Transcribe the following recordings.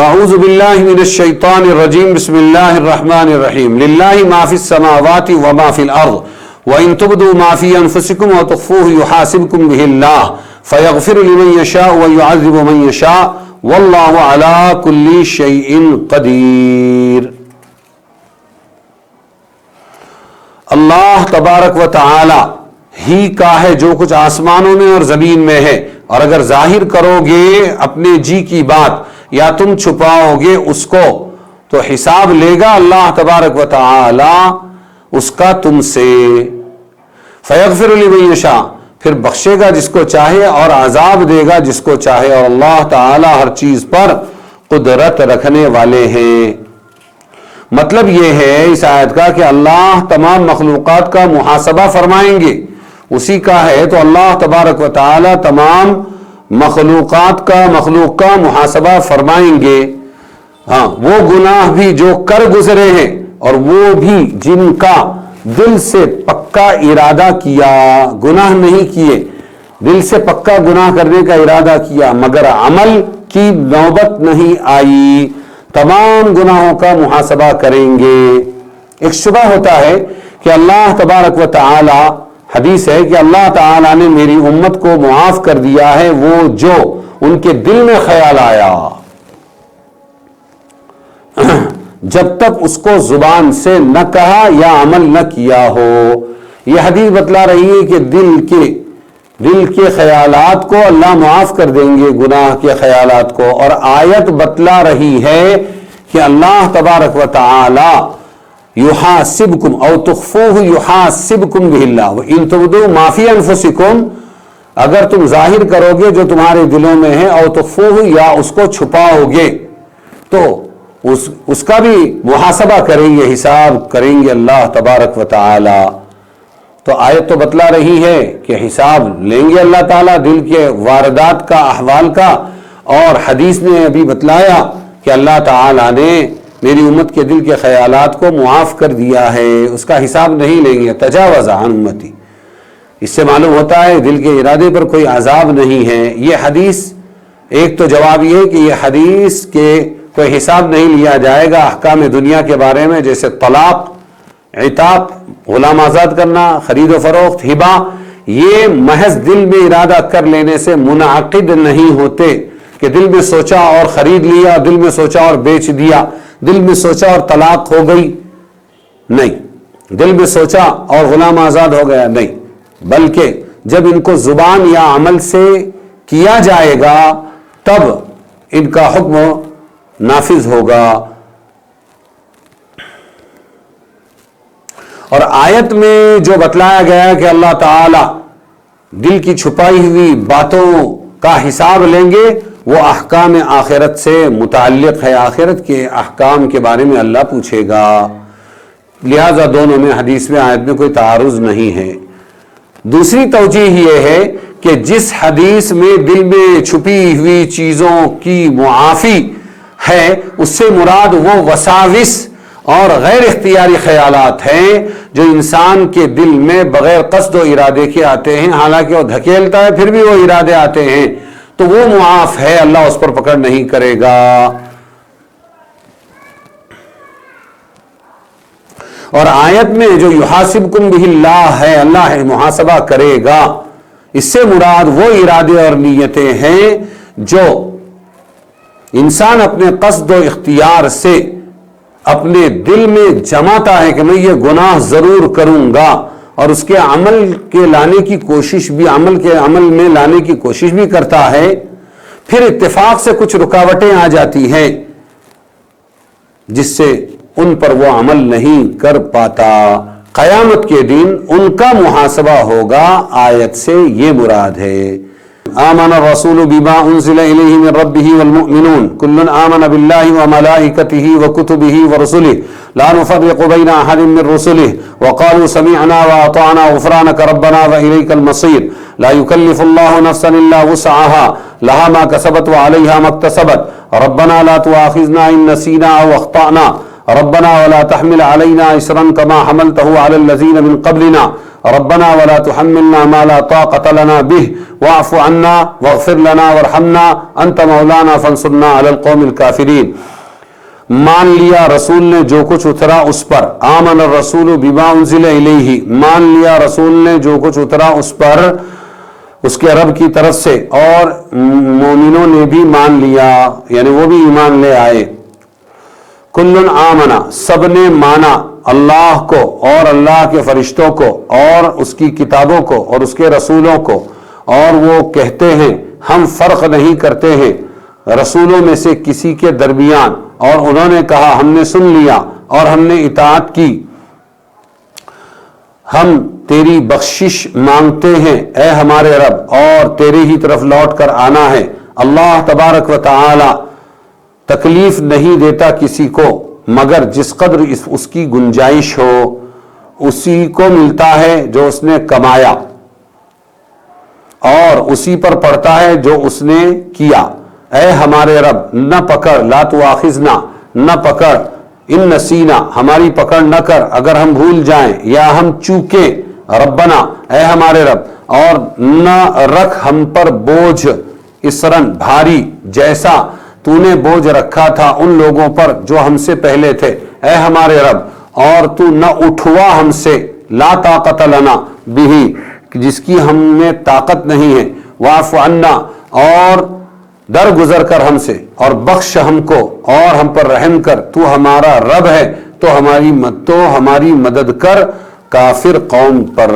اعوذ باللہ من الشیطان الرجیم بسم اللہ الرحمن الرحیم للہ ما فی السماوات وما فی الارض وان تبدوا ما فی انفسکم وتخفوه یحاسبکم به اللہ فیغفر لمن یشاء ویعذب من یشاء واللہ علی کل شیء قدیر۔ اللہ تبارک و تعالی ہی کا ہے جو کچھ آسمانوں میں اور زمین میں ہے، اور اگر ظاہر کرو گے اپنے جی کی بات یا تم چھپاؤ گے اس کو تو حساب لے گا اللہ تبارک و تعالی اس کا تم سے۔ فیغفر لمن یشاء، پھر بخشے گا جس کو چاہے اور عذاب دے گا جس کو چاہے، اور اللہ تعالی ہر چیز پر قدرت رکھنے والے ہیں۔ مطلب یہ ہے اس آیت کا کہ اللہ تمام مخلوقات کا محاسبہ فرمائیں گے، اسی کا ہے تو اللہ تبارک و تعالی تمام مخلوق کا محاسبہ فرمائیں گے۔ ہاں، وہ گناہ بھی جو کر گزرے ہیں اور وہ بھی جن کا دل سے پکا ارادہ کیا، گناہ نہیں کیے، دل سے پکا گناہ کرنے کا ارادہ کیا مگر عمل کی نوبت نہیں آئی، تمام گناہوں کا محاسبہ کریں گے۔ ایک شبہ ہوتا ہے کہ اللہ تبارک و تعالی، حدیث ہے کہ اللہ تعالی نے میری امت کو معاف کر دیا ہے وہ جو ان کے دل میں خیال آیا، جب تک اس کو زبان سے نہ کہا یا عمل نہ کیا ہو۔ یہ حدیث بتلا رہی ہے کہ دل کے خیالات کو اللہ معاف کر دیں گے، گناہ کے خیالات کو، اور آیت بتلا رہی ہے کہ اللہ تبارک و تعالی یحاسبکم او تخفوہ یحاسبکم بہ اللہ وان تبدوا ما فی انفسکم، اگر تم ظاہر کرو گے جو تمہارے دلوں میں ہے، او تخفوہ یا اس کو چھپاؤ گے تو اس کا بھی محاسبہ کریں گے، حساب کریں گے اللہ تبارک و تعالی۔ تو آیت تو بتلا رہی ہے کہ حساب لیں گے اللہ تعالیٰ دل کے واردات کا، احوال کا، اور حدیث نے ابھی بتلایا کہ اللہ تعالیٰ نے میری امت کے دل کے خیالات کو معاف کر دیا ہے، اس کا حساب نہیں لیں گے، تجاوز عن امتی۔ اس سے معلوم ہوتا ہے دل کے ارادے پر کوئی عذاب نہیں ہے۔ یہ حدیث ایک تو جواب یہ ہے کہ یہ حدیث کے کوئی حساب نہیں لیا جائے گا احکام دنیا کے بارے میں، جیسے طلاق، عتاق، غلام آزاد کرنا، خرید و فروخت، ہبہ، یہ محض دل میں ارادہ کر لینے سے منعقد نہیں ہوتے کہ دل میں سوچا اور خرید لیا، دل میں سوچا اور بیچ دیا، دل میں سوچا اور طلاق ہو گئی، نہیں، دل میں سوچا اور غلام آزاد ہو گیا، نہیں، بلکہ جب ان کو زبان یا عمل سے کیا جائے گا تب ان کا حکم نافذ ہوگا۔ اور آیت میں جو بتلایا گیا کہ اللہ تعالی دل کی چھپائی ہوئی باتوں کا حساب لیں گے، وہ احکام آخرت سے متعلق ہے، آخرت کے احکام کے بارے میں اللہ پوچھے گا، لہذا دونوں میں حدیث میں آیت میں کوئی تعارض نہیں ہے۔ دوسری توجیہ یہ ہے کہ جس حدیث میں دل میں چھپی ہوئی چیزوں کی معافی ہے، اس سے مراد وہ وساوس اور غیر اختیاری خیالات ہیں جو انسان کے دل میں بغیر قصد و ارادے کے آتے ہیں، حالانکہ وہ دھکیلتا ہے پھر بھی وہ ارادے آتے ہیں، تو وہ معاف ہے، اللہ اس پر پکڑ نہیں کرے گا۔ اور آیت میں جو یحاسبکم بہ اللہ ہے، اللہ محاسبہ کرے گا، اس سے مراد وہ ارادے اور نیتیں ہیں جو انسان اپنے قصد و اختیار سے اپنے دل میں جماتا ہے کہ میں یہ گناہ ضرور کروں گا، اور اس کے عمل کے لانے کی کوشش بھی، عمل میں لانے کی کوشش بھی کرتا ہے، پھر اتفاق سے کچھ رکاوٹیں آ جاتی ہیں جس سے ان پر وہ عمل نہیں کر پاتا، قیامت کے دن ان کا محاسبہ ہوگا، آیت سے یہ مراد ہے۔ آمن الرسول بما انزل الیہ من ربہ والمؤمنون کل آمن باللہ وملائکتہ وکتبہ ورسلہ لا نفرق بین احد من رسلہ وقالوا سمعنا واطعنا غفرانک ربنا والیک المصیر لا یکلف اللہ نفسا الا وسعها لها ما کسبت وعلیہا ما اکتسبت ربنا لا تؤاخذنا ان نسینا او اخطأنا ربنا ولا تحمل علينا إصرا كما حملته على الذين من قبلنا ربنا ولا تحملنا ما لا طاقة لنا به واعف عنا واغفر لنا وارحمنا أنت مولانا فانصرنا على القوم الكافرين. مان لیا رسول نے جو کچھ اترا اس پر، آمن الرسول بما انزل الیہ، مان لیا رسول نے جو کچھ اترا اس پر اس کے رب کی طرف سے، اور مومنوں نے بھی مان لیا، یعنی وہ بھی ایمان لے آئے. کلن آمنا، سب نے مانا اللہ کو اور اللہ کے فرشتوں کو اور اس کی کتابوں کو اور اس کے رسولوں کو، اور وہ کہتے ہیں ہم فرق نہیں کرتے ہیں رسولوں میں سے کسی کے درمیان، اور انہوں نے کہا ہم نے سن لیا اور ہم نے اطاعت کی، ہم تیری بخشش مانگتے ہیں اے ہمارے رب، اور تیرے ہی طرف لوٹ کر آنا ہے. اللہ تبارک و تعالی تکلیف نہیں دیتا کسی کو مگر جس قدر اس کی گنجائش ہو، اسی کو ملتا ہے جو اس نے کمایا، اور اسی پر پڑتا ہے جو اس نے کیا. اے ہمارے رب نہ پکڑ، لا تواخذنا، نہ پکڑ، ان نسینا، ہماری پکڑ نہ کر اگر ہم بھول جائیں یا ہم چوکیں، ربنا، اے ہمارے رب، اور نہ رکھ ہم پر بوجھ، اسرن، بھاری، جیسا تو نے بوجھ رکھا تھا ان لوگوں پر جو ہم سے پہلے تھے، اے ہمارے رب، اور تو نہ اٹھوا ہم سے، لا طاقت لنا بہ، جس کی ہم میں طاقت نہیں ہے، واعف عنا، اور درگزر کر ہم سے اور بخش ہم کو اور ہم پر رحم کر، تو ہمارا رب ہے تو ہماری مدد کر کافر قوم پر.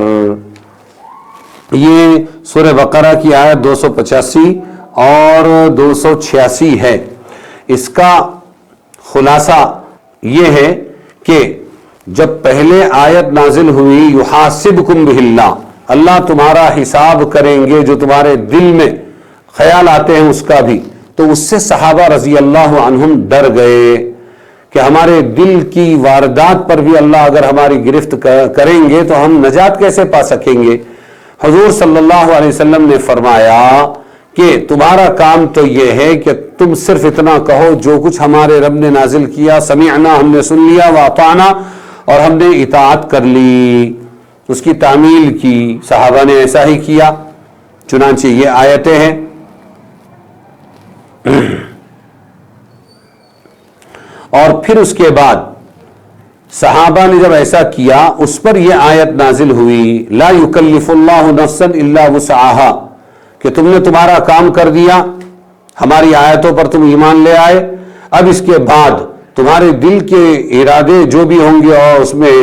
یہ سورہ بقرہ کی آیت 285 اور 286 ہے. اس کا خلاصہ یہ ہے کہ جب پہلے آیت نازل ہوئی یحاسبکم بہ اللہ، اللہ تمہارا حساب کریں گے جو تمہارے دل میں خیال آتے ہیں اس کا بھی، تو اس سے صحابہ رضی اللہ عنہم ڈر گئے کہ ہمارے دل کی واردات پر بھی اللہ اگر ہماری گرفت کریں گے تو ہم نجات کیسے پا سکیں گے. حضور صلی اللہ علیہ وسلم نے فرمایا کہ تمہارا کام تو یہ ہے کہ تم صرف اتنا کہو جو کچھ ہمارے رب نے نازل کیا، سمعنا، ہم نے سن لیا، واطعنا، اور ہم نے اطاعت کر لی، اس کی تعمیل کی. صحابہ نے ایسا ہی کیا، چنانچہ یہ آیتیں ہیں. اور پھر اس کے بعد صحابہ نے جب ایسا کیا اس پر یہ آیت نازل ہوئی لا یکلف اللہ نفسا الا وسعها، کہ تم نے تمہارا کام کر دیا، ہماری آیتوں پر تم ایمان لے آئے، اب اس کے بعد تمہارے دل کے ارادے جو بھی ہوں گے اور اس میں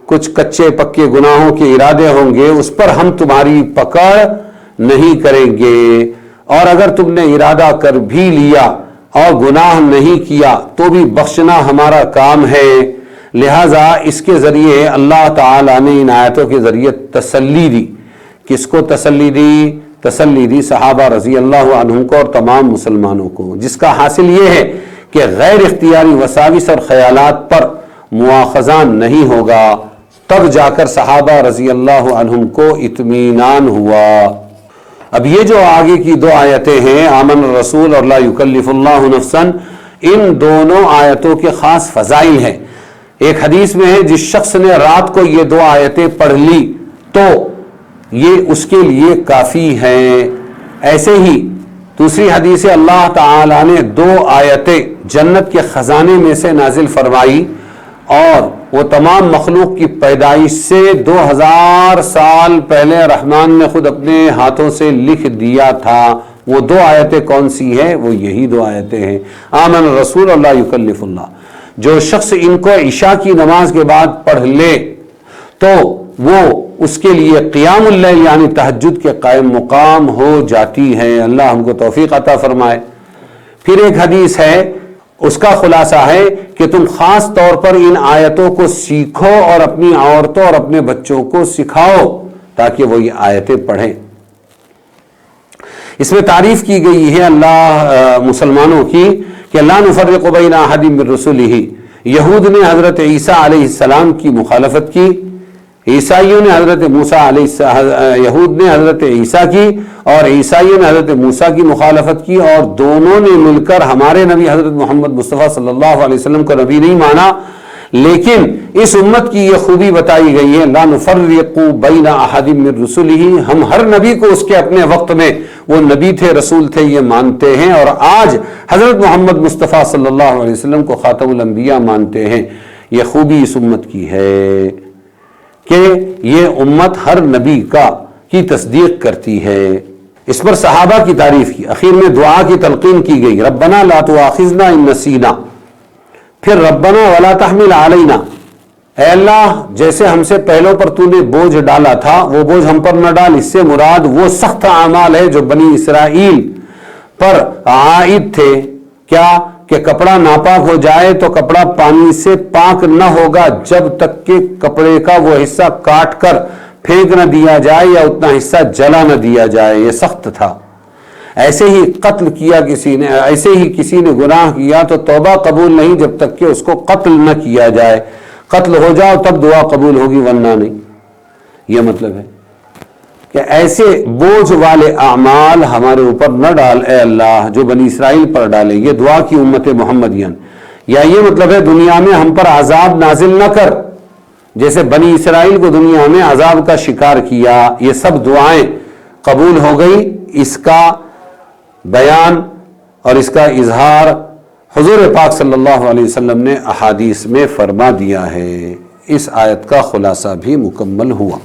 کچھ کچے پکے گناہوں کے ارادے ہوں گے اس پر ہم تمہاری پکڑ نہیں کریں گے، اور اگر تم نے ارادہ کر بھی لیا اور گناہ نہیں کیا تو بھی بخشنا ہمارا کام ہے. لہذا اس کے ذریعے اللہ تعالیٰ نے ان آیتوں کے ذریعے تسلی دی. کس کو تسلی دی؟ تسلی دی صحابہ رضی اللہ عنہم کو اور تمام مسلمانوں کو، جس کا حاصل یہ ہے کہ غیر اختیاری وساوس اور خیالات پر مواخذہ نہیں ہوگا. تب جا کر صحابہ رضی اللہ عنہم کو اطمینان ہوا. اب یہ جو آگے کی دو آیتیں ہیں آمن الرسول اور لا یکلف اللہ نفسا، ان دونوں آیتوں کے خاص فضائل ہیں. ایک حدیث میں ہے جس شخص نے رات کو یہ دو آیتیں پڑھ لی تو یہ اس کے لیے کافی ہیں. ایسے ہی دوسری حدیث اللہ تعالیٰ نے دو آیتیں جنت کے خزانے میں سے نازل فرمائی اور وہ تمام مخلوق کی پیدائش سے 2000 سال پہلے رحمان نے خود اپنے ہاتھوں سے لکھ دیا تھا. وہ دو آیتیں کون سی ہیں؟ وہ یہی دو آیتیں ہیں آمن الرسول اور لا یکلف اللہ. جو شخص ان کو عشاء کی نماز کے بعد پڑھ لے تو وہ اس کے لیے قیام اللیل یعنی تہجد کے قائم مقام ہو جاتی ہے. اللہ ہم کو توفیق عطا فرمائے. پھر ایک حدیث ہے اس کا خلاصہ ہے کہ تم خاص طور پر ان آیتوں کو سیکھو اور اپنی عورتوں اور اپنے بچوں کو سکھاؤ تاکہ وہ یہ آیتیں پڑھیں. اس میں تعریف کی گئی ہے اللہ مسلمانوں کی کہ لا نفرق بین احد من رسلہ. یہود نے حضرت عیسیٰ علیہ السلام کی مخالفت کی، عیسائیوں نے حضرت موسیٰ یہود نے حضرت عیسیٰ کی اور عیسائیوں نے حضرت موسیٰ کی مخالفت کی، اور دونوں نے مل کر ہمارے نبی حضرت محمد مصطفیٰ صلی اللہ علیہ وسلم کو نبی نہیں مانا۔ لیکن اس امت کی یہ خوبی بتائی گئی ہے، لا نفرق بین احد من رسلہ، ہم ہر نبی کو اس کے اپنے وقت میں وہ نبی تھے، رسول تھے، یہ مانتے ہیں، اور آج حضرت محمد مصطفیٰ صلی اللہ علیہ وسلم کو خاتم الانبیاء مانتے ہیں۔ یہ خوبی اس امت کی ہے کہ یہ امت ہر نبی کی تصدیق کرتی ہے۔ اس پر صحابہ کی تعریف کی، اخیر میں دعا کی تلقین کی گئی، ربنا لا تؤاخذنا ان نسینا، پھر ربنا ولا تحمل علینا، اے اللہ جیسے ہم سے پہلوں پر تو نے بوجھ ڈالا تھا وہ بوجھ ہم پر نہ ڈال۔ اس سے مراد وہ سخت اعمال ہے جو بنی اسرائیل پر عائد تھے، کیا کہ کپڑا ناپاک ہو جائے تو کپڑا پانی سے پاک نہ ہوگا جب تک کہ کپڑے کا وہ حصہ کاٹ کر پھینک نہ دیا جائے یا اتنا حصہ جلا نہ دیا جائے، یہ سخت تھا۔ ایسے ہی قتل کیا کسی نے، ایسے ہی کسی نے گناہ کیا تو توبہ قبول نہیں جب تک کہ اس کو قتل نہ کیا جائے، قتل ہو جاؤ تب دعا قبول ہوگی ورنہ نہیں۔ یہ مطلب ہے کہ ایسے بوجھ والے اعمال ہمارے اوپر نہ ڈال اے اللہ جو بنی اسرائیل پر ڈالے، یہ دعا کی امت محمدین۔ یا یہ مطلب ہے دنیا میں ہم پر عذاب نازل نہ کر، جیسے بنی اسرائیل کو دنیا میں عذاب کا شکار کیا۔ یہ سب دعائیں قبول ہو گئی۔ اس کا بیان اور اس کا اظہار حضور پاک صلی اللہ علیہ وسلم نے احادیث میں فرما دیا ہے۔ اس آیت کا خلاصہ بھی مکمل ہوا۔